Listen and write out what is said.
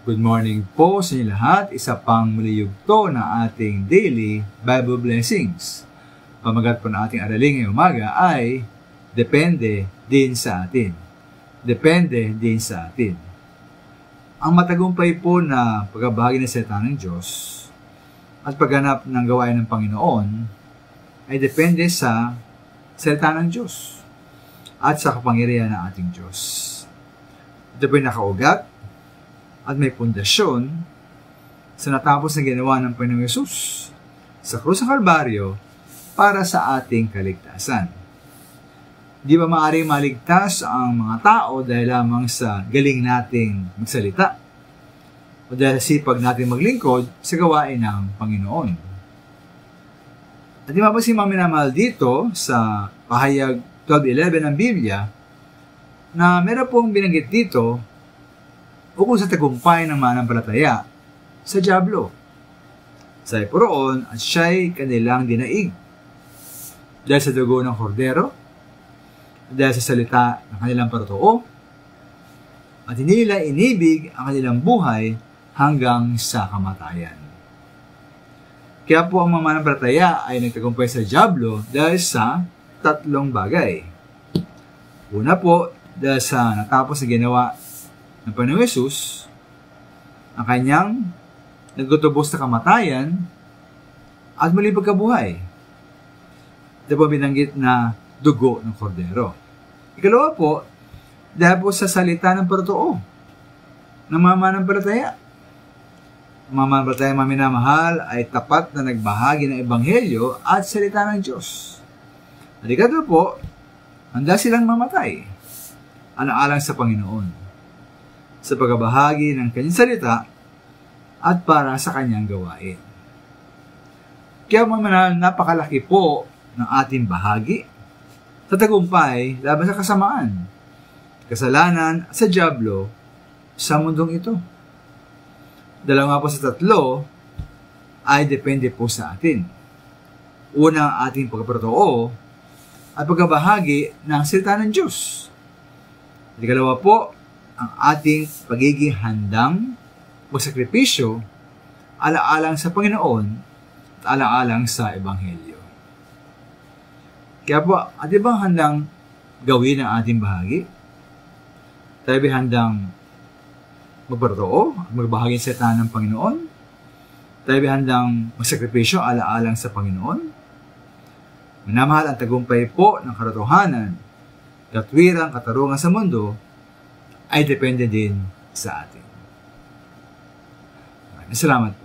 Good morning po sa inyo lahat. Isa pang muli yugto na ating daily Bible blessings. Pamagat po na ating aralin ngayong umaga ay depende din sa atin. Depende din sa atin. Ang matagumpay po na pagbahagi ng salita ng Diyos at pagganap ng gawain ng Panginoon ay depende sa salita ng Diyos at sa kapangyarihan ng ating Diyos. Ito po yung nakaugat at may pundasyon sa natapos na ginawa ng Panginoong Yesus sa krus ng Kalbaryo para sa ating kaligtasan. Di ba maaaring maligtas ang mga tao dahil lamang sa galing nating magsalita o dahil sa sipag nating maglingkod sa gawain ng Panginoon? At di ba si maminamahal dito sa pahayag 12:11 ng Biblia na meron pong binanggit dito ukol sa tagumpay ng mananampalataya sa dyablo. Sa'y poroon at siya'y kanilang dinaig. Dahil sa dugo ng kordero, dahil sa salita ng kanilang patotoo, at hindi nila inibig ang kanilang buhay hanggang sa kamatayan. Kaya po ang mga mananampalataya ay nagtagumpay sa dyablo dahil sa tatlong bagay. Una po, dahil sa natapos na ginawa ng Panginoong Yesus, ang kanyang nagtutubos na kamatayan at muli pagkabuhay. Ito po binanggit na dugo ng kordero. Ikalawa po, dahil po sa salita ng patotoo ng mga mananampalataya. Ang mga mananampalataya maminamahal ay tapat na nagbahagi ng Ebanghelyo at salita ng Diyos. At ikatlo po, handa silang mamatay alang-alang sa Panginoon sa pagbahagi ng kanyang salita at para sa kanyang gawain. Kaya mamanal, napakalaki po ng ating bahagi sa tagumpay laban sa kasamaan, kasalanan at sa dyablo sa mundong ito. Dalawa po sa tatlo ay depende po sa atin. Una, ang ating pagpapatotoo at pagbahagi ng salita ng Diyos. At ikalawa po, ang ating pagiging handang magsakripisyo ala-alang sa Panginoon at ala-alang sa Ebanghelyo. Kaya po, atin bang handang gawin ang ating bahagi? Tayo ba handang magpatotoo, magbahagi sa salita ng Panginoon? Tayo ba handang magsakripisyo ala-alang sa Panginoon? Minamahal ang tagumpay po ng katotohanan, katwiran, katarungan sa mundo, ay depende din sa atin. Maraming salamat po.